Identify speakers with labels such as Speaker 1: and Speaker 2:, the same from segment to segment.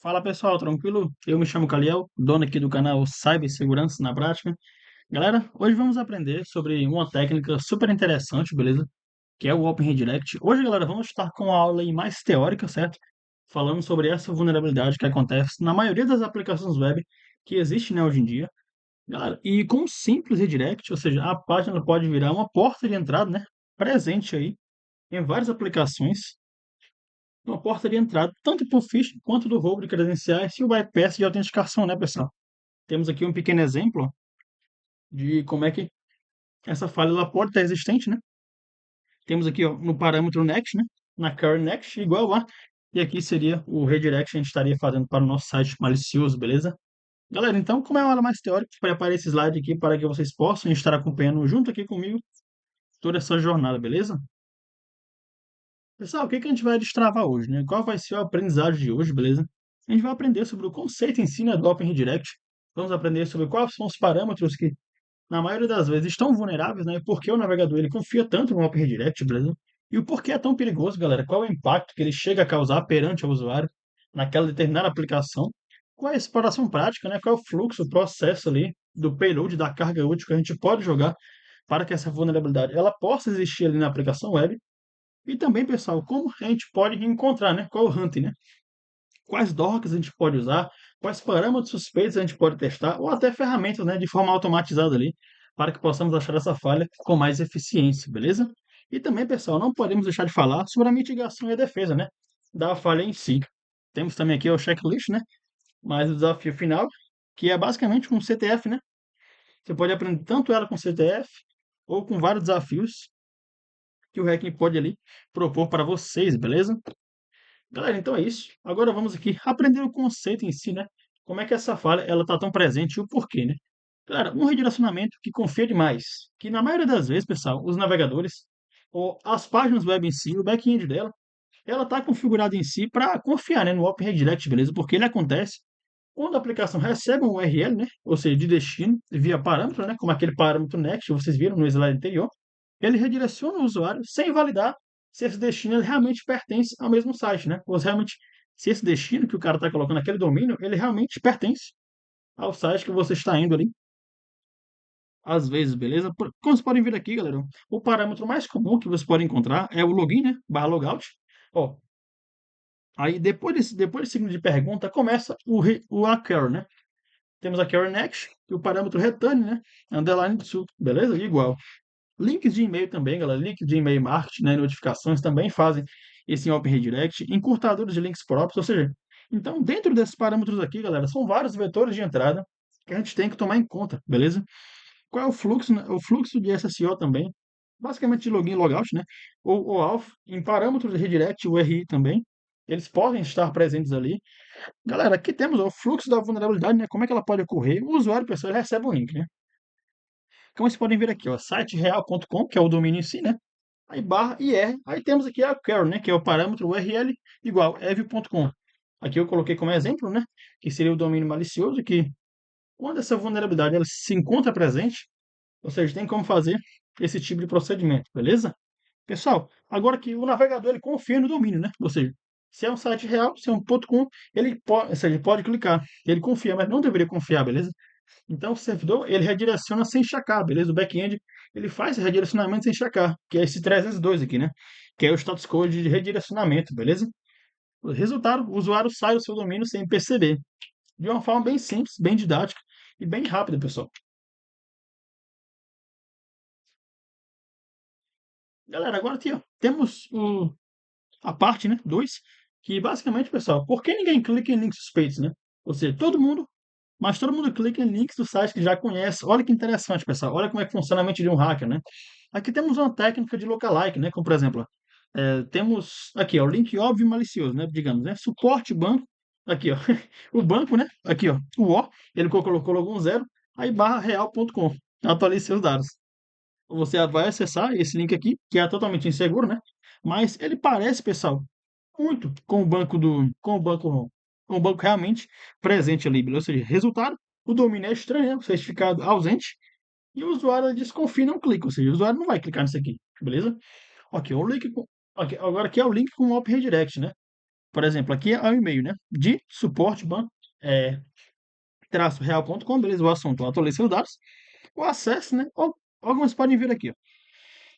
Speaker 1: Fala pessoal, tranquilo? Eu me chamo Caliel, dono aqui do canal Cibersegurança na Prática. Galera, hoje vamos aprender sobre uma técnica super interessante, beleza? Que é o Open Redirect. Hoje, galera, vamos estar com uma aula aí mais teórica, certo? Falando sobre essa vulnerabilidade que acontece na maioria das aplicações web que existe, né, hoje em dia. Galera, e com um simples redirect, ou seja, a página pode virar uma porta de entrada, né? Presente aí em várias aplicações, uma porta de entrada, tanto para o phishing quanto do roubo de credenciais e o bypass de autenticação, né, pessoal? Temos aqui um pequeno exemplo de como é que essa falha ela pode estar existente, né? Temos aqui ó, no parâmetro next, né? Na current next, igual lá. E aqui seria o redirect que a gente estaria fazendo para o nosso site malicioso, beleza? Galera, então, como é uma aula mais teórica, preparei esse slide aqui para que vocês possam estar acompanhando junto aqui comigo toda essa jornada, beleza? Pessoal, o que que a gente vai destravar hoje, né? Qual vai ser o aprendizado de hoje, beleza? A gente vai aprender sobre o conceito em si, né, do Open Redirect. Vamos aprender sobre quais são os parâmetros que, na maioria das vezes, estão vulneráveis, né? E por que o navegador ele confia tanto no Open Redirect, beleza? E o porquê é tão perigoso, galera? Qual é o impacto que ele chega a causar perante o usuário naquela determinada aplicação? Qual é a exploração prática, né? Qual é o fluxo, o processo ali do payload, da carga útil que a gente pode jogar para que essa vulnerabilidade ela possa existir ali na aplicação web? E também, pessoal, como a gente pode encontrar, né? Qual o hunting, né? Quais docks a gente pode usar, quais parâmetros suspeitos a gente pode testar, ou até ferramentas, né, de forma automatizada ali, para que possamos achar essa falha com mais eficiência, beleza? E também, pessoal, não podemos deixar de falar sobre a mitigação e a defesa, né, da falha em si. Temos também aqui o checklist, né, mais o desafio final, que é basicamente um CTF, né? Você pode aprender tanto ela com CTF ou com vários desafios que o hacking pode ali propor para vocês, beleza? Galera, então é isso. Agora vamos aqui aprender o conceito em si, né? Como é que essa falha ela tá tão presente e o porquê, né? Galera, um redirecionamento que confia demais, que na maioria das vezes, pessoal, os navegadores ou as páginas web em si, o back-end dela, ela está configurada em si para confiar, né, no Open Redirect, beleza? Porque ele acontece quando a aplicação recebe um URL, né, ou seja, de destino via parâmetro, né, como aquele parâmetro next que vocês viram no slide anterior, ele redireciona o usuário sem validar se esse destino ele realmente pertence ao mesmo site, né? Ou realmente se esse destino que o cara está colocando naquele domínio, ele realmente pertence ao site que você está indo ali, às vezes, beleza? Como vocês podem ver aqui, galera, o parâmetro mais comum que você pode encontrar é o login, né? Barra logout. Ó, aí depois desse signo de pergunta começa o a query, né? Temos a query next, e o parâmetro return, né? Underline to, beleza? Igual. Links de e-mail também, galera. Links de e-mail marketing, né? Notificações também fazem esse Open Redirect. Encurtadores de links próprios, ou seja, então dentro desses parâmetros aqui, galera, são vários vetores de entrada que a gente tem que tomar em conta, beleza? Qual é o fluxo, né? O fluxo de SSO também, basicamente de login e logout, né? Ou auth, em parâmetros de redirect, o RI também, eles podem estar presentes ali. Galera, aqui temos ó, o fluxo da vulnerabilidade, né? Como é que ela pode ocorrer? O usuário, pessoal, ele recebe um link, né? Como vocês podem ver aqui, ó, sitereal.com, que é o domínio em si, né? Aí barra IR. Aí temos aqui a query, né? Que é o parâmetro URL igual ev.com. Aqui eu coloquei como exemplo, né? Que seria o domínio malicioso, que quando essa vulnerabilidade ela se encontra presente, ou seja, tem como fazer esse tipo de procedimento, beleza? Pessoal, agora que o navegador ele confia no domínio, né? Ou seja, se é um site real, se é um ponto .com, ele pode, ou seja, ele pode clicar. Ele confia, mas não deveria confiar, beleza? Então o servidor ele redireciona sem chacar, beleza? O back-end ele faz esse redirecionamento sem chacar, que é esse 302 aqui, né? Que é o status code de redirecionamento, beleza? O resultado, o usuário sai do seu domínio sem perceber. De uma forma bem simples, bem didática e bem rápida, pessoal. Galera, agora aqui, ó, temos a parte, né, 2, que basicamente, pessoal, por que ninguém clica em links suspeitos, né? Ou seja, todo mundo clica em links do site que já conhece. Olha que interessante, pessoal. Olha como é que funciona a mente de um hacker, né? Aqui temos uma técnica de lookalike, né? Como, por exemplo, temos aqui, ó, o link óbvio e malicioso, né? Digamos, né? Suporte banco. Aqui, ó. O banco, né? Aqui, ó. Ele colocou um zero. Aí barra real.com. Atualize seus dados. Você vai acessar esse link aqui, que é totalmente inseguro, né? Mas ele parece, pessoal, muito com o banco realmente presente ali, beleza? Ou seja, resultado, o domínio é estranho, né? O certificado ausente, e o usuário desconfia e não clica, ou seja, o usuário não vai clicar nisso aqui, beleza? Ok, o link com, ok, agora aqui é o link com o Open Redirect, né? Por exemplo, aqui é o e-mail, né? De suporte traço real.com, beleza? O assunto, atualize seus dados. O acesso, né? Ou algumas podem vir aqui, ó.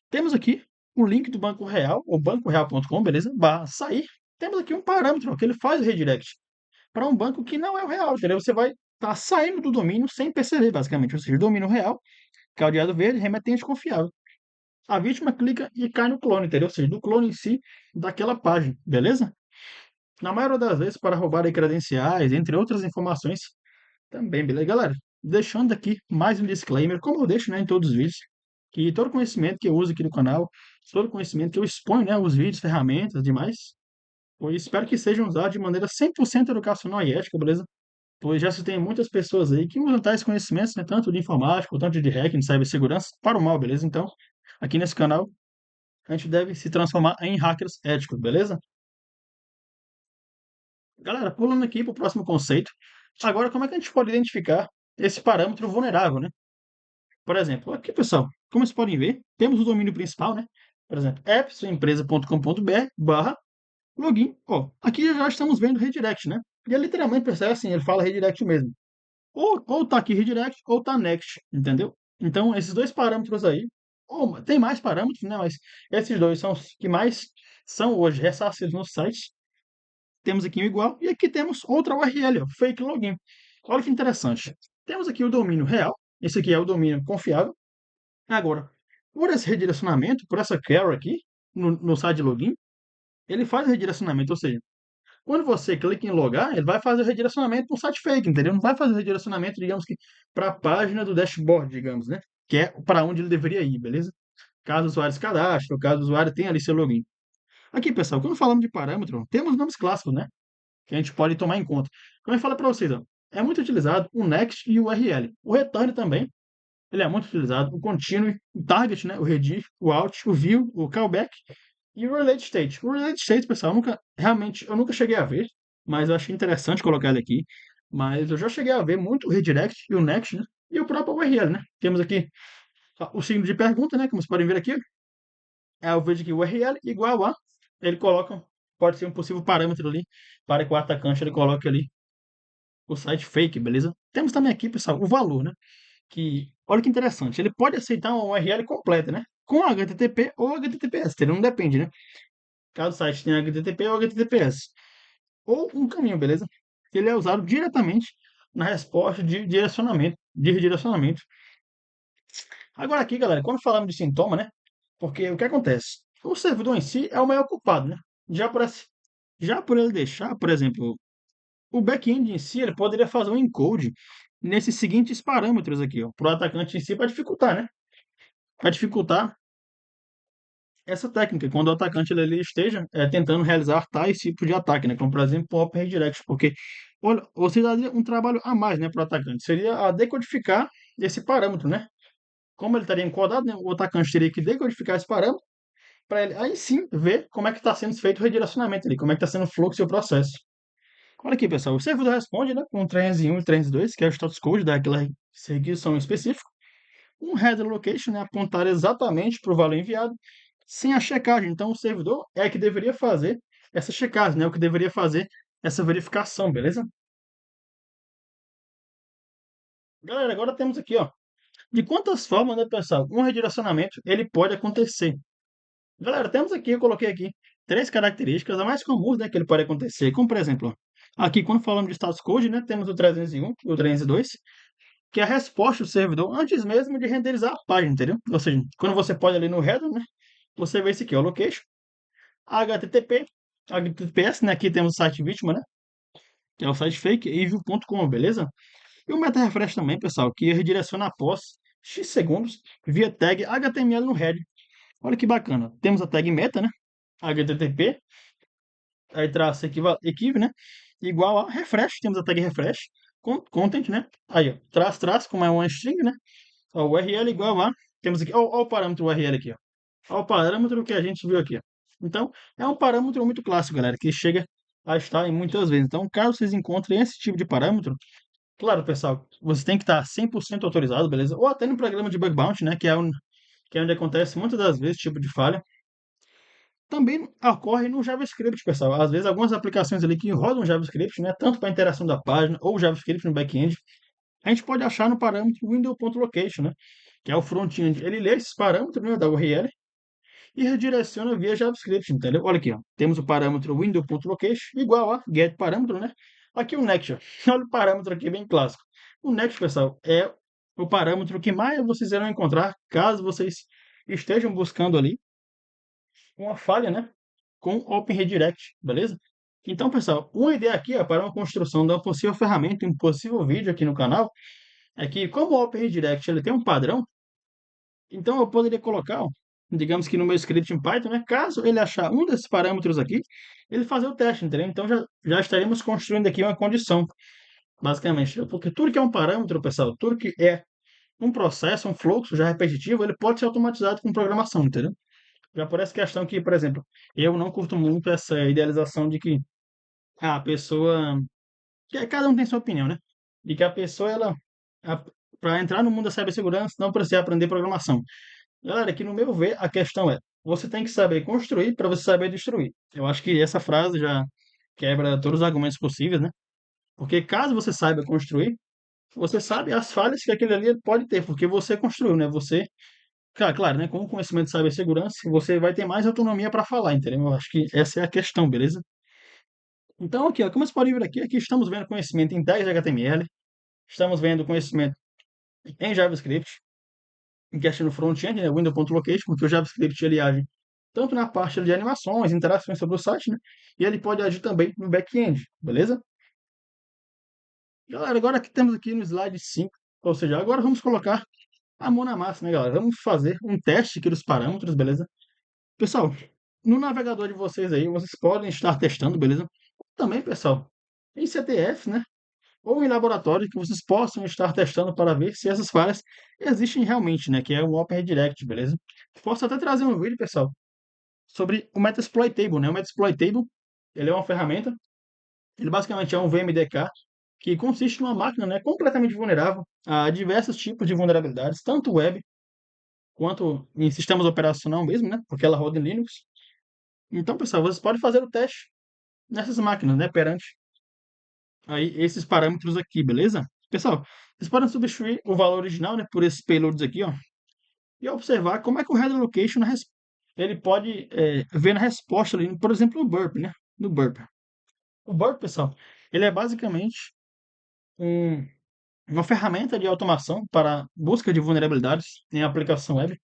Speaker 1: Temos aqui o link do Banco Real, ou bancoreal.com, beleza? Barra sair. Temos aqui um parâmetro ó, que ele faz o redirect para um banco que não é o real, entendeu? Você vai estar saindo do domínio sem perceber, basicamente. Ou seja, o domínio real, cadeado verde, remetente confiável. A vítima clica e cai no clone, entendeu? Ou seja, do clone em si daquela página, beleza? Na maioria das vezes, para roubar aí credenciais, entre outras informações, também, beleza, galera? Deixando aqui mais um disclaimer, como eu deixo, né, em todos os vídeos, que todo conhecimento que eu uso aqui no canal, todo conhecimento que eu exponho, né, os vídeos, ferramentas, demais, eu espero que sejam usados de maneira 100% educacional e ética, beleza? Pois já se tem muitas pessoas aí que usam tais conhecimentos, né, tanto de informática, tanto de hacking, de cibersegurança, para o mal, beleza? Então, aqui nesse canal, a gente deve se transformar em hackers éticos, beleza? Galera, pulando aqui para o próximo conceito. Agora, como é que a gente pode identificar esse parâmetro vulnerável, né? Por exemplo, aqui, pessoal, como vocês podem ver, temos o domínio principal, né? Por exemplo, appsuaempresa.com.br login. Ó, aqui já estamos vendo redirect, né? E é literalmente, percebe assim, ele fala redirect mesmo. Ou tá aqui redirect, ou tá next, entendeu? Então, esses dois parâmetros aí, ou, tem mais parâmetros, né? Mas esses dois são os que mais são hoje ressarcidos nos sites. Temos aqui um igual, e aqui temos outra URL, ó, fake login. Olha que interessante. Temos aqui o domínio real, esse aqui é o domínio confiável. Agora, por esse redirecionamento, por essa query aqui, no site de login, ele faz o redirecionamento, ou seja, quando você clica em logar, ele vai fazer o redirecionamento para um site fake, entendeu? Não vai fazer o redirecionamento, digamos que, para a página do dashboard, digamos, né? Que é para onde ele deveria ir, beleza? Caso o usuário se cadastre, ou caso o usuário tenha ali seu login. Aqui, pessoal, quando falamos de parâmetro, temos nomes clássicos, né? Que a gente pode tomar em conta. Como eu falei para vocês, ó, é muito utilizado o next e o URL. O return também, ele é muito utilizado. O continue, o target, né? O redir, o out, o view, o callback e o relate state. O relate state, pessoal, eu nunca cheguei a ver, mas eu achei interessante colocar ele aqui. Mas eu já cheguei a ver muito o redirect e o next, né? E o próprio URL, né? Temos aqui o signo de pergunta, né? Como vocês podem ver aqui. Eu vejo que o URL igual a, ele coloca, pode ser um possível parâmetro ali para que o atacante ele coloque ali o site fake, beleza? Temos também aqui, pessoal, o valor, né? Que, olha que interessante, ele pode aceitar uma URL completa, né? Com HTTP ou HTTPS, ele não depende, né? Caso o site tenha HTTP ou HTTPS. Ou um caminho, beleza? Ele é usado diretamente na resposta de redirecionamento. Agora aqui, galera, quando falamos de sintoma, né? Porque o que acontece? O servidor em si é o maior culpado, né? Já por ele deixar, por exemplo, o back-end em si, ele poderia fazer um encode nesses seguintes parâmetros aqui, ó, para o atacante em si, para dificultar, né? Para dificultar essa técnica, quando o atacante ele esteja tentando realizar tais tipos de ataque, né? Como, por exemplo, o Open Redirect, porque olha, você daria um trabalho a mais, né, para o atacante. Seria a decodificar esse parâmetro, né? Como ele estaria encodado, né, o atacante teria que decodificar esse parâmetro para ele aí sim ver como é que está sendo feito o redirecionamento ali, como é que está sendo o fluxo e o processo. Olha aqui, pessoal, o servidor responde, né, com 301 e 302, que é o status code daquela requisição específica. Um header location, né, apontar exatamente para o valor enviado, sem a checagem. Então, o servidor é que deveria fazer essa checagem, né, o que deveria fazer essa verificação, beleza? Galera, agora temos aqui, ó, de quantas formas, né, pessoal, um redirecionamento ele pode acontecer. Galera, temos aqui, eu coloquei aqui três características, as mais comuns, né, que ele pode acontecer, como por exemplo, ó, aqui quando falamos de status code, né, temos o 301 e o 302, que é a resposta do servidor antes mesmo de renderizar a página, entendeu? Ou seja, quando você pode ali no header, né, você vê esse aqui, ó, location, HTTP, HTTPS, né, aqui temos o site vítima, né, que é o site fake, evil.com, beleza? E o meta refresh também, pessoal, que redireciona após X segundos via tag HTML no header. Olha que bacana. Temos a tag meta, né? HTTP, aí traço equive, né? Igual a refresh, temos a tag refresh, content, né? Aí, ó, traço, como é uma string, né? Ó, URL igual a, temos aqui, ó, o parâmetro URL aqui, ó. Ó, o parâmetro que a gente viu aqui, ó. Então, é um parâmetro muito clássico, galera, que chega a estar em muitas vezes. Então, caso vocês encontrem esse tipo de parâmetro, claro, pessoal, você tem que estar 100% autorizado, beleza? Ou até no programa de bug bounty, né? Que é onde acontece muitas das vezes esse tipo de falha. também ocorre no JavaScript, pessoal. Às vezes, algumas aplicações ali que rodam JavaScript, né, tanto para interação da página ou JavaScript no back-end, a gente pode achar no parâmetro window.location, né, que é o front-end. Ele lê esses parâmetros, né, da URL e redireciona via JavaScript, entendeu? Olha aqui, ó. Temos o parâmetro window.location igual a get parâmetro, né? Aqui o next, ó. Olha o parâmetro aqui bem clássico. O next, pessoal, é o parâmetro que mais vocês irão encontrar caso vocês estejam buscando ali uma falha, né, com Open Redirect, beleza? Então, pessoal, uma ideia aqui ó, para uma construção de uma possível ferramenta, um possível vídeo aqui no canal, é que como o Open Redirect ele tem um padrão, então eu poderia colocar, ó, digamos que no meu script em Python, né, caso ele achar um desses parâmetros aqui, ele fazer o teste, entendeu? Então já estaremos construindo aqui uma condição, basicamente. Porque tudo que é um parâmetro, pessoal, tudo que é um processo, um fluxo já repetitivo, ele pode ser automatizado com programação, entendeu? Já por essa questão que, por exemplo, eu não curto muito essa idealização de que a pessoa. Que cada um tem sua opinião, né? De que a pessoa, ela. Para entrar no mundo da cibersegurança, não precisa aprender programação. Galera, que no meu ver, a questão é: você tem que saber construir para você saber destruir. Eu acho que essa frase já quebra todos os argumentos possíveis, né? Porque caso você saiba construir, você sabe as falhas que aquele ali pode ter, porque você construiu, né? Você claro, né? Com o conhecimento de cibersegurança, você vai ter mais autonomia para falar, entendeu? Eu acho que essa é a questão, beleza? Então, aqui, ó, como vocês podem ver aqui estamos vendo conhecimento em tags HTML, estamos vendo conhecimento em JavaScript, em questão no front-end, né? Window.location, porque o JavaScript ele age tanto na parte de animações, interações sobre o site, né? E ele pode agir também no back-end, beleza? Galera, agora que temos aqui no slide 5, ou seja, agora vamos colocar a mão na massa, né, galera? Vamos fazer um teste aqui dos parâmetros, beleza? Pessoal, no navegador de vocês aí, vocês podem estar testando, beleza? Também, pessoal, em CTF, né? Ou em laboratório que vocês possam estar testando para ver se essas falhas existem realmente, né? Que é o Open Redirect, beleza? Posso até trazer um vídeo, pessoal, sobre o Metasploitable, né? O Metasploitable, ele é uma ferramenta, ele basicamente é um VMDK que consiste numa máquina, né, completamente vulnerável a diversos tipos de vulnerabilidades, tanto web quanto em sistemas operacional mesmo, né? Porque ela roda em Linux. Então, pessoal, vocês podem fazer o teste nessas máquinas, né? Perante aí esses parâmetros aqui, beleza? Pessoal, vocês podem substituir o valor original, né? Por esses payloads aqui, ó. E observar como é que o header location ele pode ver na resposta ali, por exemplo, no burp, né? No burp. O burp, pessoal, ele é basicamente um, uma ferramenta de automação para busca de vulnerabilidades em aplicação web.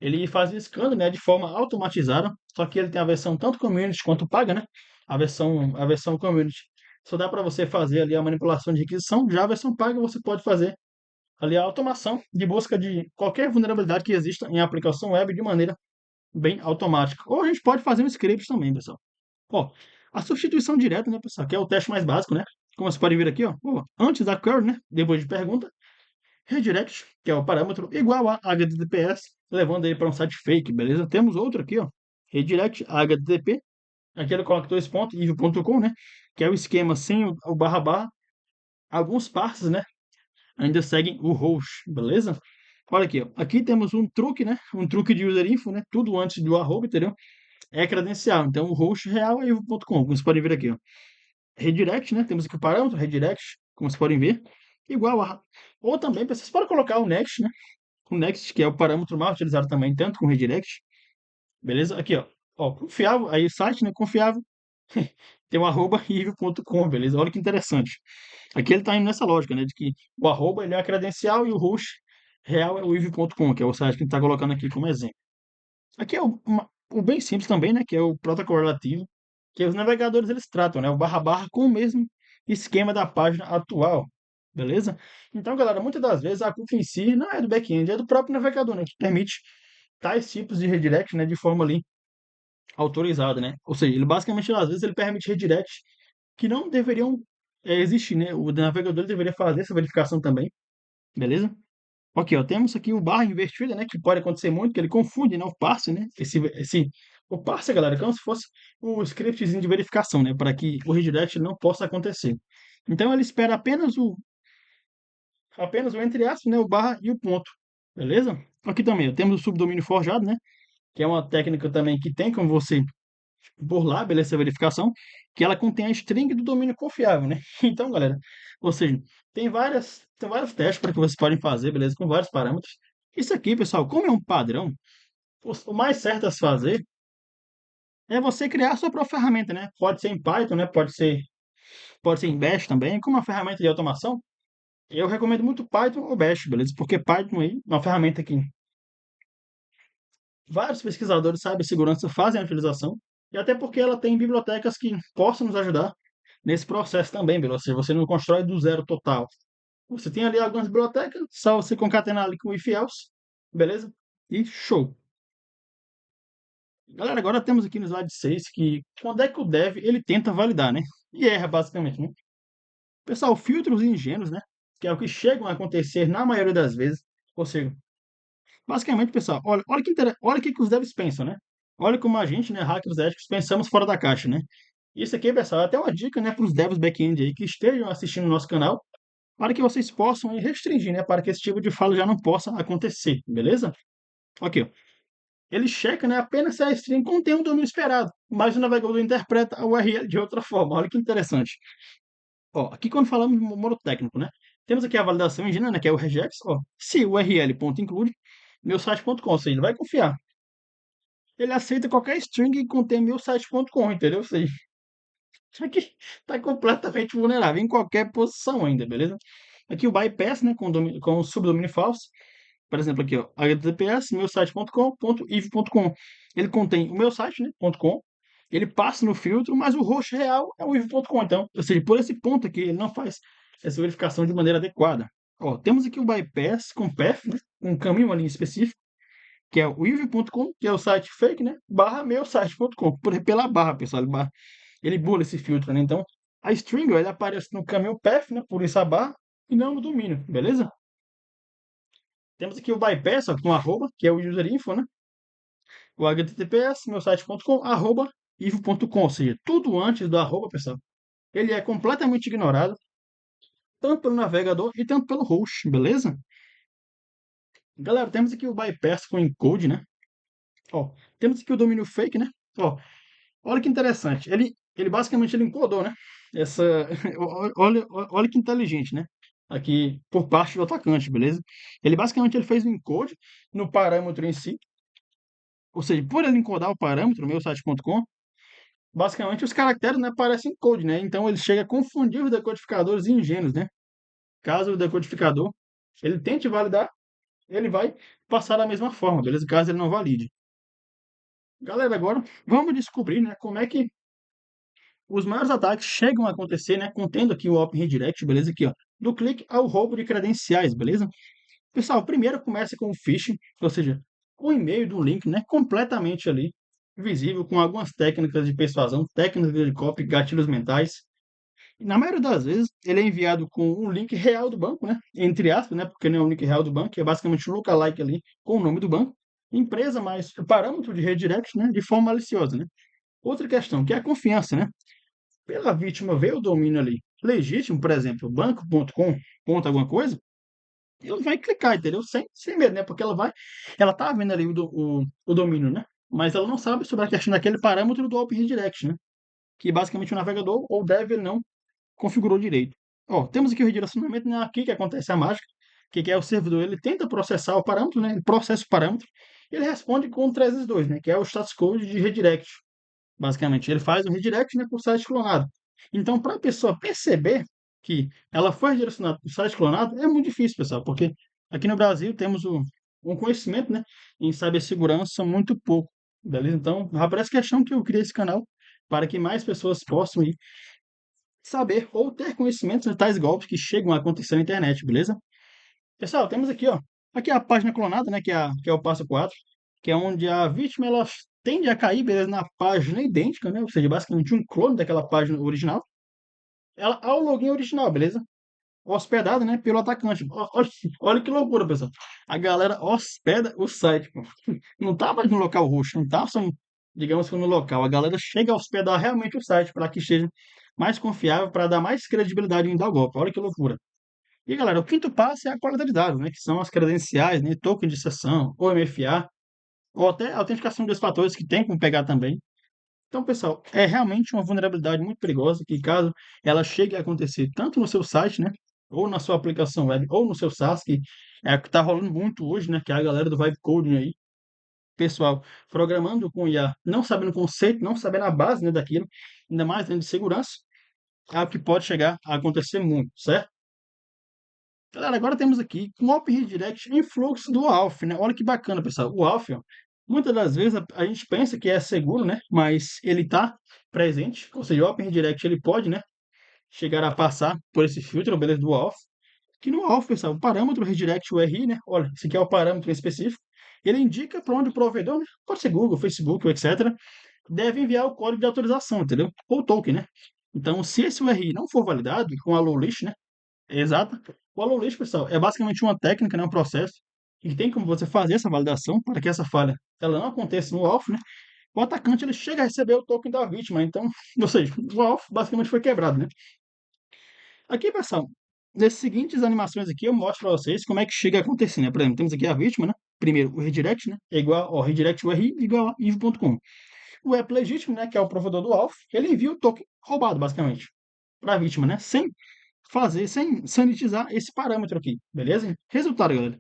Speaker 1: Ele faz scan, né, de forma automatizada, só que ele tem a versão tanto community quanto paga, né? A versão community só dá para você fazer ali a manipulação de requisição, já a versão paga você pode fazer ali a automação de busca de qualquer vulnerabilidade que exista em aplicação web de maneira bem automática. Ou a gente pode fazer um script também, pessoal. Ó, a substituição direta, né, pessoal, que é o teste mais básico, né? Como você pode ver aqui, ó, antes da query, né, depois de pergunta, redirect, que é o parâmetro, igual a HTTPS, levando ele para um site fake, beleza? Temos outro aqui, ó, redirect HTTP, aqui ele coloca dois pontos, ivo.com, né? Que é o esquema sem o barra barra. Alguns passos, né? Ainda seguem o host, beleza? Olha aqui, ó. Aqui temos um truque, né? Um truque de user info, né? Tudo antes do arroba, entendeu? É credencial. Então o host real é ivo.com, como vocês podem ver aqui, ó. Redirect, né? Temos aqui o parâmetro, redirect, como vocês podem ver, igual a. Ou também, vocês podem colocar o next, né? O next, que é o parâmetro mais utilizado também, tanto com redirect. Beleza? Aqui, ó. Ó, confiável, aí o site, né? Confiável. Tem o arroba ivo.com, beleza? Olha que interessante. Aqui ele está indo nessa lógica, né? De que o arroba ele é a credencial e o host real é o ivo.com, que é o site que a gente está colocando aqui como exemplo. Aqui é o bem simples também, né? Que é o protocolo relativo, que os navegadores eles tratam, né? O barra barra com o mesmo esquema da página atual, beleza? Então, galera, muitas das vezes a culpa em si não é do back-end, é do próprio navegador, né? Que permite tais tipos de redirect, né? De forma ali autorizada, né? Ou seja, ele basicamente às vezes ele permite redirects que não deveriam existir, né? O navegador deveria fazer essa verificação também, beleza? Ok, ó, temos aqui o barra invertida, né? Que pode acontecer muito, que ele confunde, né? O parse, né? O parse, galera, é como se fosse o scriptzinho de verificação, né? Para que o redirect não possa acontecer. Então ele espera apenas o entre aspas, né? O barra e o ponto, beleza? Aqui também, ó, temos o subdomínio forjado, né? Que é uma técnica também que tem como você por lá, beleza, essa verificação, que ela contém a string do domínio confiável, né? Então, galera, ou seja, tem vários testes para que vocês podem fazer, beleza, com vários parâmetros. Isso aqui, pessoal, como é um padrão, o mais certo a se fazer é você criar a sua própria ferramenta, né? Pode ser em Python, né? Pode ser em Bash também, como uma ferramenta de automação. Eu recomendo muito Python ou Bash, beleza? Porque Python aí é uma ferramenta que vários pesquisadores de cibersegurança fazem a utilização, e até porque ela tem bibliotecas que possam nos ajudar nesse processo também, beleza? Ou seja, você não constrói do zero total. Você tem ali algumas bibliotecas, só você concatenar ali com o if else, beleza? E show. Galera, agora temos aqui no slide 6 que quando é que o dev ele tenta validar, né? E erra basicamente, né? Pessoal, filtros ingênuos, né? Que é o que chegam a acontecer na maioria das vezes. Ou seja, basicamente, pessoal, olha o que os devs pensam, né? Olha como a gente, né, hackers éticos, pensamos fora da caixa, né? Isso aqui, pessoal, é até uma dica, né, para os devs back-end aí que estejam assistindo o nosso canal, para que vocês possam aí restringir, né, para que esse tipo de fala já não possa acontecer, beleza? Aqui, ó. Ele checa, né, apenas se a string contém o domínio esperado, mas o navegador interpreta a URL de outra forma. Olha que interessante. Ó, aqui quando falamos de modo técnico, né? Temos aqui a validação engine, né, que é o regex, ó. Se o URL.include meu site.com, ou seja, ele vai confiar. Ele aceita qualquer string que contém meu site.com, entendeu? Ou seja, isso aqui está completamente vulnerável em qualquer posição ainda, beleza? Aqui o bypass, né, com o subdomínio falso. Por exemplo, aqui, ó, https meu site.com.iv.com. Ele contém o meu site, né, .com. Ele passa no filtro, mas o host real é o iv.com. Então, ou seja, por esse ponto aqui, ele não faz essa verificação de maneira adequada. Ó, temos aqui o bypass com path, né, um caminho ali específico, que é o iv.com, que é o site fake, né, barra meu site.com. Pela barra, pessoal, ele bula esse filtro, né? Então, a string, ó, ele aparece no caminho path, né, por isso a barra, e não no domínio, beleza? Temos aqui o bypass, ó, com arroba, que é o user info, né? O https, meu site.com, arroba, ivo.com, ou seja, tudo antes do arroba, pessoal, ele é completamente ignorado, tanto pelo navegador e tanto pelo host, beleza? Galera, temos aqui o bypass com encode, né? Ó, temos aqui o domínio fake, né? Ó, olha que interessante, ele basicamente ele encodou, né? Essa, olha que inteligente, né? Aqui por parte do atacante, beleza? Ele basicamente ele fez um encode no parâmetro em si, ou seja, por ele encodar o parâmetro, meu site.com, basicamente os caracteres, né, parecem code, né? Então ele chega a confundir os decodificadores ingênuos, né? Caso o decodificador ele tente validar, ele vai passar da mesma forma, beleza? Caso ele não valide. Galera, agora vamos descobrir, né, como é que os maiores ataques chegam a acontecer, né, contendo aqui o Open Redirect, beleza? Aqui, ó, do clique ao roubo de credenciais, beleza? Pessoal, primeiro começa com o phishing, ou seja, o e-mail do link, né, completamente ali visível com algumas técnicas de persuasão, técnicas de copy, gatilhos mentais. E na maioria das vezes, ele é enviado com um link real do banco, né, entre aspas, né, porque não é um link real do banco, é basicamente um lookalike ali com o nome do banco, empresa mais o parâmetro de redirect, né, de forma maliciosa, né. Outra questão, que é a confiança, né? Pela vítima ver o domínio ali legítimo, por exemplo, banco.com, ponto alguma coisa, ela vai clicar, entendeu? Sem medo, né? Porque ela tá vendo ali o domínio, né? Mas ela não sabe sobre a questão daquele parâmetro do Open Redirect, né? Que basicamente o navegador ou deve ele não configurou direito. Ó, temos aqui o redirecionamento, né? Aqui que acontece a mágica, que é o servidor, ele tenta processar o parâmetro, né? Ele processa o parâmetro, e ele responde com 302, né? Que é o status code de redirect. Basicamente, ele faz um redirect, né, para o site clonado. Então, para a pessoa perceber que ela foi redirecionada para o site clonado, é muito difícil, pessoal, porque aqui no Brasil temos um conhecimento, né, em cibersegurança muito pouco, beleza? Então, por essa questão que eu criei esse canal, para que mais pessoas possam ir saber ou ter conhecimento de tais golpes que chegam a acontecer na internet, beleza? Pessoal, temos aqui, ó, aqui a página clonada, né, que é o passo 4, que é onde a vítima ela tende a cair, beleza, na página idêntica, né, ou seja, basicamente um clone daquela página original, ela ao login original, beleza? Hospedada, né, pelo atacante. Olha que loucura, pessoal. A galera hospeda o site, pô. Não tá mais no local roxo, não tá só, digamos que no local. A galera chega a hospedar realmente o site para que esteja mais confiável, para dar mais credibilidade em dar o golpe. Olha que loucura. E galera, o quinto passo é a coleta de dados, né, que são as credenciais, né, token de sessão, ou MFA, ou até autenticação de dois fatores que tem como pegar também. Então, pessoal, é realmente uma vulnerabilidade muito perigosa que caso ela chegue a acontecer tanto no seu site, né, ou na sua aplicação web, ou no seu SaaS, que é o que está rolando muito hoje, né, que é a galera do Vibe Coding aí, pessoal programando com IA, não sabendo o conceito, não sabendo a base, né, daquilo, ainda mais dentro de segurança, é o que pode chegar a acontecer muito, certo? Galera, agora temos aqui um Open Redirect em fluxo do Alf, né? Olha que bacana, pessoal. O Alf, ó, muitas das vezes a gente pensa que é seguro, né? Mas ele está presente, ou seja, o Open Redirect ele pode, né, chegar a passar por esse filtro, beleza, do Alf. Que no Alf, pessoal, o parâmetro redirect URI, né? Olha, esse aqui é o parâmetro específico. Ele indica para onde o provedor, né, pode ser Google, Facebook, etc., deve enviar o código de autorização, entendeu? Ou token, né? Então, se esse URI não for validado com a low list, né? Exato. O Allow List, pessoal, é basicamente uma técnica, né, um processo, que tem como você fazer essa validação para que essa falha ela não aconteça no alvo, né? O atacante ele chega a receber o token da vítima, então, ou seja, o alvo basicamente foi quebrado, né? Aqui, pessoal, nesses seguintes animações aqui, eu mostro para vocês como é que chega a acontecer, né? Por exemplo, temos aqui a vítima, né? Primeiro, o redirect, né? É igual ao redirect URI igual a ivo.com. O app legítimo, né? Que é o provedor do alvo, ele envia o token roubado, basicamente, para a vítima, né? Sem sanitizar esse parâmetro aqui, beleza? Resultado, galera.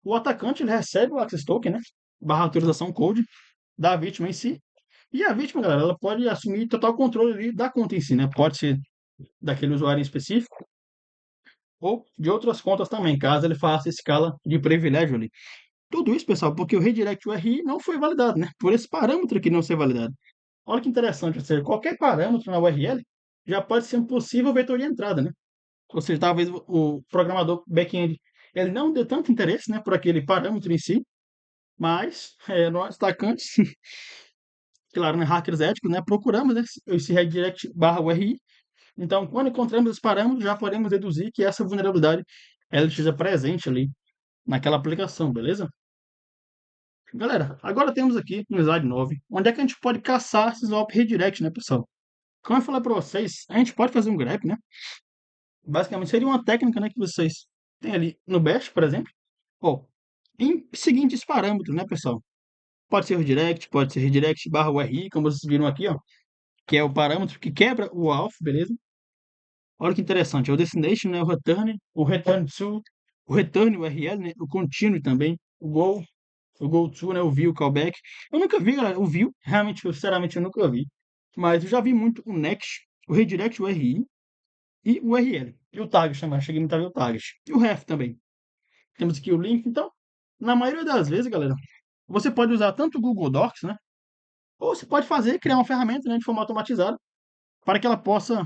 Speaker 1: O atacante ele recebe o access token, né? Barra autorização code da vítima em si. E a vítima, galera, ela pode assumir total controle ali da conta em si, né? Pode ser daquele usuário em específico ou de outras contas também, caso ele faça escala de privilégio ali. Tudo isso, pessoal, porque o redirect URI não foi validado, né? Por esse parâmetro aqui não ser validado. Olha que interessante, ou seja, qualquer parâmetro na URL já pode ser um possível vetor de entrada, né? Ou seja, talvez o programador back-end ele não dê tanto interesse, né, por aquele parâmetro em si, mas nós, atacantes, claro, né, hackers éticos, né, procuramos, né, esse redirect barra URI. Então, quando encontramos esse parâmetro, já podemos deduzir que essa vulnerabilidade ela esteja presente ali naquela aplicação, beleza? Galera, agora temos aqui no slide 9, onde é que a gente pode caçar esses OP redirect, né, pessoal? Como eu falei para vocês, a gente pode fazer um grep, né? Basicamente seria uma técnica, né, que vocês têm ali no Bash, por exemplo. Ó, em seguintes parâmetros, né, pessoal? Pode ser redirect, pode ser redirect barra URI, como vocês viram aqui, ó, que é o parâmetro que quebra o auth, beleza? Olha que interessante, é o destination, né, o return to, o return URL, né, o continue também, o go to, né, o view, o callback. Eu nunca vi, galera, o view, realmente, sinceramente, eu nunca vi. Mas eu já vi muito o next, o redirect URI e o URL. E o target também, cheguei muito a ver o target. E o ref também. Temos aqui o link, então, na maioria das vezes, galera, você pode usar tanto o Google Docs, né? Ou você pode criar uma ferramenta, né, de forma automatizada para que ela possa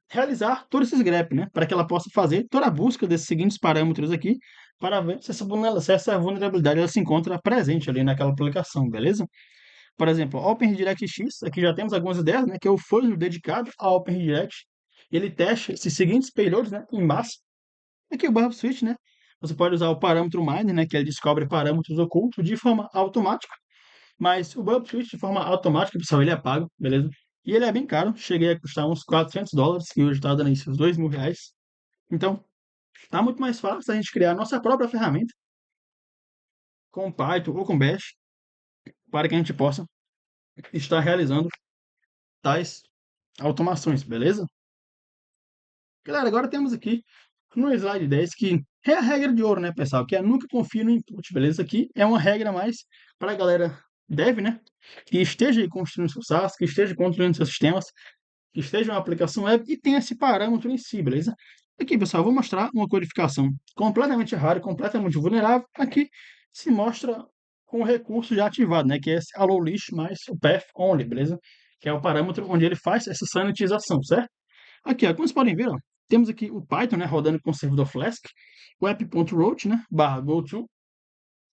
Speaker 1: realizar todos esses greps, né? Para que ela possa fazer toda a busca desses seguintes parâmetros aqui para ver se essa vulnerabilidade ela se encontra presente ali naquela aplicação, beleza? Por exemplo, Open Redirect X, aqui já temos algumas ideias, né? Que é o folder dedicado ao Open Redirect. Ele testa esses seguintes payloads, né? Em massa. Aqui o Burp Switch, né? Você pode usar o parâmetro miner, né? Que ele descobre parâmetros ocultos de forma automática. Mas o Bump Switch de forma automática, pessoal, ele é pago, beleza? E ele é bem caro, cheguei a custar uns US$ 400, e hoje está dando aí seus R$ 2.000. Então, tá muito mais fácil a gente criar a nossa própria ferramenta com Python ou com Bash para que a gente possa estar realizando tais automações, beleza? Galera, agora temos aqui no slide 10 que é a regra de ouro, né, pessoal? Que é nunca confie no input, beleza? Aqui é uma regra mais para a galera dev, né? Que esteja aí construindo seus SaaS, que esteja construindo seus sistemas, que esteja uma aplicação web e tem esse parâmetro em si, beleza? Aqui, pessoal, eu vou mostrar uma codificação completamente errada, completamente vulnerável. Aqui se mostra com o recurso já ativado, né? Que é esse allow list mais o path only, beleza? Que é o parâmetro onde ele faz essa sanitização, certo? Aqui, ó, como vocês podem ver, ó, temos aqui o Python, né, rodando com o servidor Flask, o app.roach, né, barra goto.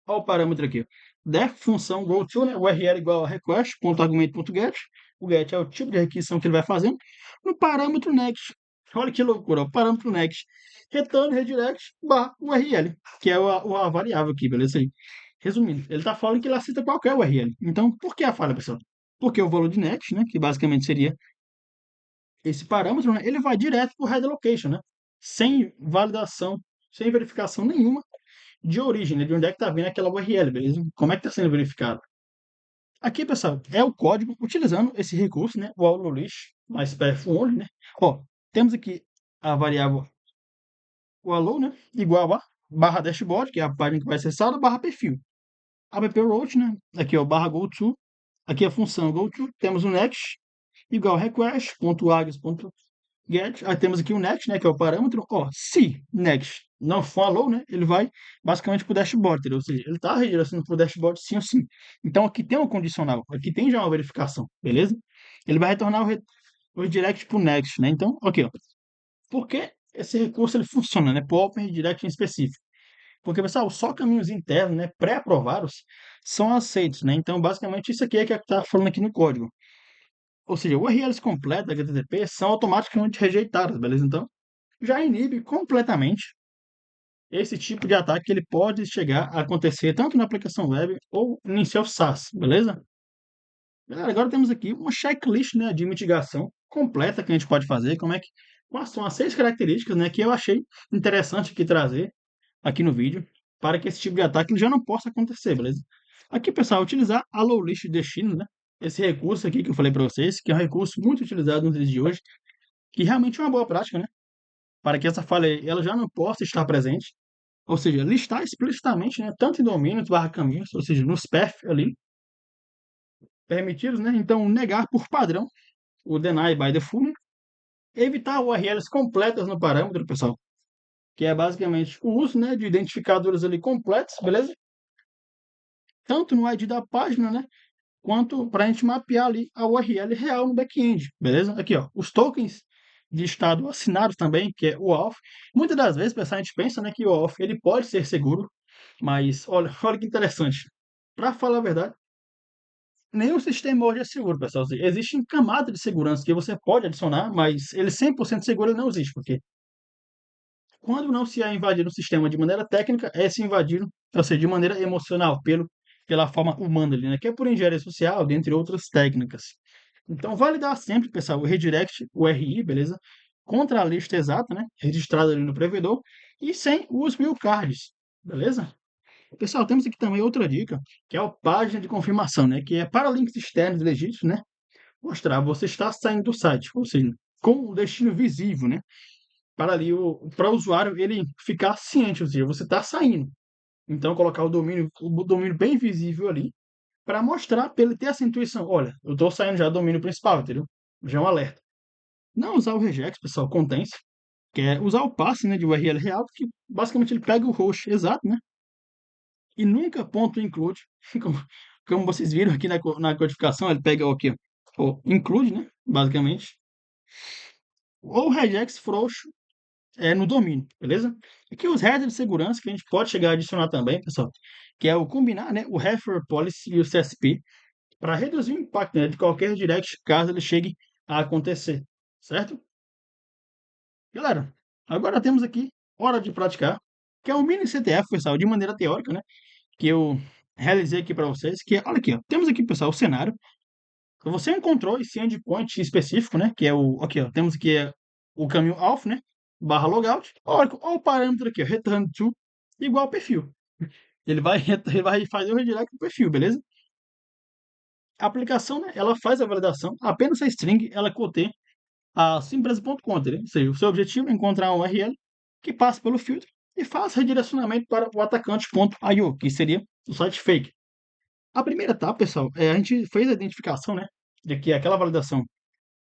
Speaker 1: Olha o parâmetro aqui. Def, função goto, né, URL igual a request.argumento.get. O get é o tipo de requisição que ele vai fazendo. No parâmetro next. Olha que loucura, o parâmetro next. Return redirect barra URL, que é a variável aqui, beleza aí? Resumindo, ele está falando que ele aceita qualquer URL. Então, por que a falha, pessoal? Porque o valor de next, né, que basicamente seria esse parâmetro, né, ele vai direto para o header location, né? Sem validação, sem verificação nenhuma de origem, né, de onde é que está vindo aquela URL, beleza? Como é que está sendo verificado? Aqui, pessoal, é o código utilizando esse recurso, né? O allowList mais path only, né? Ó, temos aqui a variável o allow, né? Igual a barra dashboard, que é a página que vai ser acessada, barra perfil. App route, né? Aqui, ó, barra goto. Aqui a função goto. Temos o next, igual request.args.get. Aí temos aqui o next, né? Que é o parâmetro. Ó, se next não for allow, né? Ele vai basicamente para o dashboard, entendeu? Ou seja, ele está redirecionando para o dashboard sim ou sim. Então aqui tem um condicional. Aqui tem já uma verificação, beleza? Ele vai retornar o redirect para o next, né? Então, ok, ó. Por que esse recurso ele funciona, né? Para o Open Redirect em específico? Porque, pessoal, só caminhos internos, né, pré-aprovados, são aceitos, né? Então, basicamente, isso aqui é que está falando aqui no código. Ou seja, URLs completas HTTP são automaticamente rejeitadas, beleza? Então, já inibe completamente esse tipo de ataque que ele pode chegar a acontecer tanto na aplicação web ou em seu SaaS, beleza? Galera, agora temos aqui uma checklist, né, de mitigação completa que a gente pode fazer. Quais são as 6 características, né, que eu achei interessante aqui trazer aqui no vídeo para que esse tipo de ataque já não possa acontecer, beleza? Aqui, pessoal, utilizar a low list de destino, né? Esse recurso aqui que eu falei para vocês, que é um recurso muito utilizado nos dias de hoje, que realmente é uma boa prática, né? Para que essa falha ela já não possa estar presente. Ou seja, listar explicitamente, né, tanto em domínios barra caminhos, ou seja, nos path ali, permitidos, né? Então, negar por padrão o deny by default, né? Evitar URLs completas no parâmetro, pessoal, que é basicamente o uso, né, de identificadores ali completos, beleza? Tanto no ID da página, né, quanto para a gente mapear ali a URL real no back-end, beleza? Aqui, ó, os tokens de estado assinados também, que é o auth. Muitas das vezes, pessoal, a gente pensa, né, que o auth ele pode ser seguro, mas olha que interessante. Para falar a verdade, nenhum sistema hoje é seguro, pessoal. Existem camadas de segurança que você pode adicionar, mas ele 100% seguro ele não existe, porque quando não se é invadido o sistema de maneira técnica, é se invadido, ou seja, de maneira emocional, pela forma humana ali, né? Que é por engenharia social, dentre outras técnicas. Então, validar sempre, pessoal, o redirect, o RI, beleza? Contra a lista exata, né? Registrada ali no provedor, e sem os wildcards, beleza? Pessoal, temos aqui também outra dica, que é a página de confirmação, né? Que é para links externos legítimos, né? Mostrar você está saindo do site, ou seja, com o destino visível, né? Para o usuário ele ficar ciente, ou seja, você está saindo. Então, colocar o domínio bem visível ali, para mostrar, para ele ter essa intuição: olha, eu estou saindo já do domínio principal, entendeu? Já é um alerta. Não usar o regex, pessoal, contents, que é usar o passe, né, de URL real, que basicamente ele pega o host exato, né? E nunca ponto include, como vocês viram aqui na codificação, ele pega o quê? O include, né? Basicamente. Ou regex frouxo no domínio, beleza? Aqui os headers de segurança que a gente pode chegar a adicionar também, pessoal, que é o combinar, né, o refer policy e o CSP para reduzir o impacto, né, de qualquer direct caso ele chegue a acontecer, certo? Galera, agora temos aqui hora de praticar, que é o mini CTF, pessoal, de maneira teórica, né, que eu realizei aqui para vocês, que é, olha aqui, ó, temos aqui, pessoal, o cenário. Você encontrou esse endpoint específico, né? Que é o. Aqui, ó. Temos aqui o caminho auth, né? Barra logout. Olha o parâmetro aqui, ó, return to igual ao perfil. Ele vai fazer o redirect do perfil, beleza? A aplicação, né? Ela faz a validação. Apenas a string ela contém a simpresa.content. Ou seja, o seu objetivo é encontrar um URL que passe pelo filtro e faça redirecionamento para o atacante.io, que seria o site fake. A primeira etapa, pessoal, a gente fez a identificação, né? De que aquela validação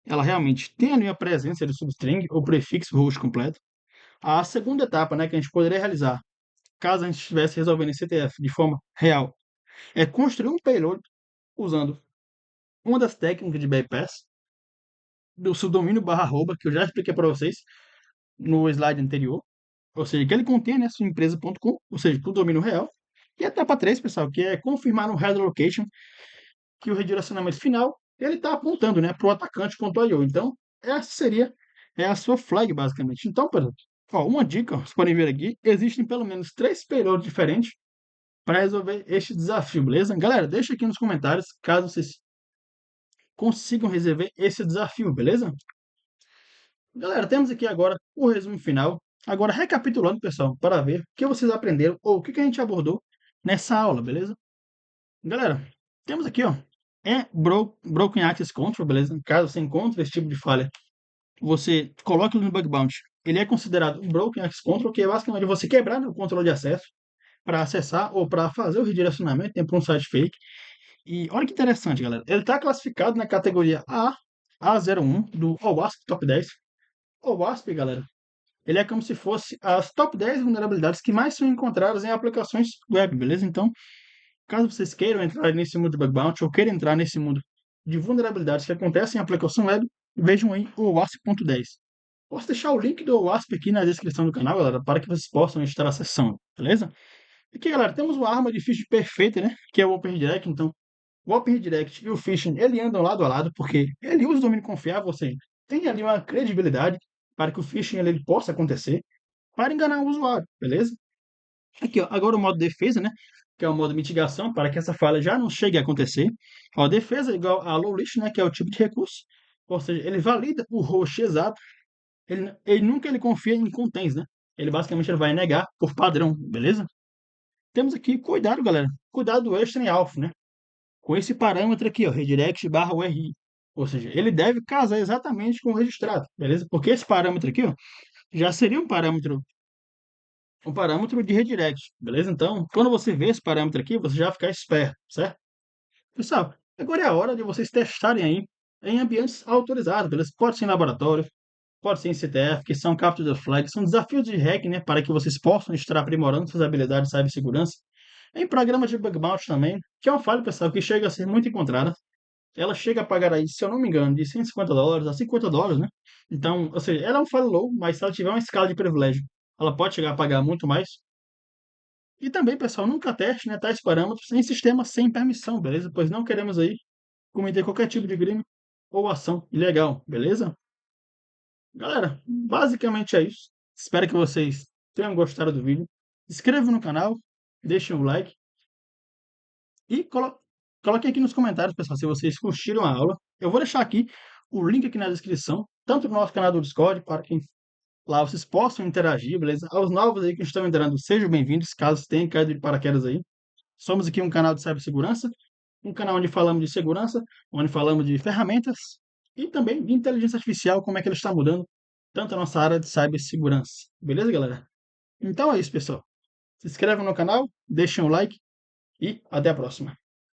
Speaker 1: ela realmente tem ali a presença do substring ou prefixo host completo. A segunda etapa, né, que a gente poderia realizar, caso a gente estivesse resolvendo esse CTF de forma real, é construir um payload usando uma das técnicas de bypass do subdomínio barra arroba, que eu já expliquei para vocês no slide anterior. Ou seja, que ele contém, né, sua empresa.com, ou seja, para o domínio real. E a etapa 3, pessoal, que é confirmar no header location que o redirecionamento final ele está apontando, né, para o atacante.io. Então, essa seria a sua flag, basicamente. Então, por exemplo, ó, uma dica, vocês podem ver aqui, existem pelo menos 3 payloads diferentes para resolver este desafio, beleza? Galera, deixa aqui nos comentários caso vocês consigam resolver esse desafio, beleza? Galera, temos aqui agora o resumo final. Agora, recapitulando, pessoal, para ver o que vocês aprenderam ou o que a gente abordou nessa aula, beleza? Galera, temos aqui, ó, é Broken Access Control, beleza? Caso você encontre esse tipo de falha, você coloca ele no bug bounty. Ele é considerado um Broken Access Control, que é basicamente você quebrar o controle de acesso para acessar ou para fazer o redirecionamento para um site fake. E olha que interessante, galera. Ele está classificado na categoria A01 do OWASP Top 10. OWASP, galera, ele é como se fosse as top 10 vulnerabilidades que mais são encontradas em aplicações web, beleza? Então, caso vocês queiram entrar nesse mundo de bug bounty ou queiram entrar nesse mundo de vulnerabilidades que acontecem em aplicação web, vejam aí o OWASP.10. Posso deixar o link do OWASP aqui na descrição do canal, galera, para que vocês possam estar acessando, beleza? Aqui, galera, temos uma arma de phishing perfeita, né? Que é o Open Redirect. Então, o Open Redirect e o phishing, ele andam lado a lado, porque ele usa o domínio confiável, ou seja, tem ali uma credibilidade para que o phishing ele possa acontecer para enganar o usuário, beleza? Aqui, ó, agora o modo defesa, né? Que é o modo mitigação, para que essa falha já não chegue a acontecer. Ó, defesa é igual a low risk, né? Que é o tipo de recurso. Ou seja, ele valida o host exato. Ele nunca ele confia em contents, né? Ele basicamente ele vai negar por padrão, beleza? Temos aqui cuidado, galera. Cuidado do extra em alpha, né? Com esse parâmetro aqui, ó, redirect barra URI. Ou seja, ele deve casar exatamente com o registrado, beleza? Porque esse parâmetro aqui, ó, já seria um parâmetro de redirect, beleza? Então, quando você vê esse parâmetro aqui, você já vai ficar esperto, certo? Pessoal, agora é a hora de vocês testarem aí em ambientes autorizados, beleza? Pode ser em laboratório, pode ser em CTF, que são Capture the Flag, são desafios de hack, né, para que vocês possam estar aprimorando suas habilidades de cibersegurança. Em programas de bug bounty também, que é uma falha, pessoal, que chega a ser muito encontrada. Ela chega a pagar aí, se eu não me engano, de $150 a $50, né? Então, ou seja, ela é um file low, mas se ela tiver uma escala de privilégio, ela pode chegar a pagar muito mais. E também, pessoal, nunca teste, né, tais parâmetros em sistemas sem permissão, beleza? Pois não queremos aí cometer qualquer tipo de crime ou ação ilegal, beleza? Galera, basicamente é isso. Espero que vocês tenham gostado do vídeo. Se inscrevam no canal, deixem o like e coloquem aqui nos comentários, pessoal, se vocês curtiram a aula. Eu vou deixar aqui o link aqui na descrição, tanto do nosso canal do Discord, para que lá vocês possam interagir, beleza? Aos novos aí que estão entrando, sejam bem-vindos, caso tenham caído de paraquedas aí. Somos aqui um canal de cibersegurança, um canal onde falamos de segurança, onde falamos de ferramentas e também de inteligência artificial, como é que ela está mudando tanto a nossa área de cibersegurança. Beleza, galera? Então é isso, pessoal. Se inscrevam no canal, deixem o like e até a próxima.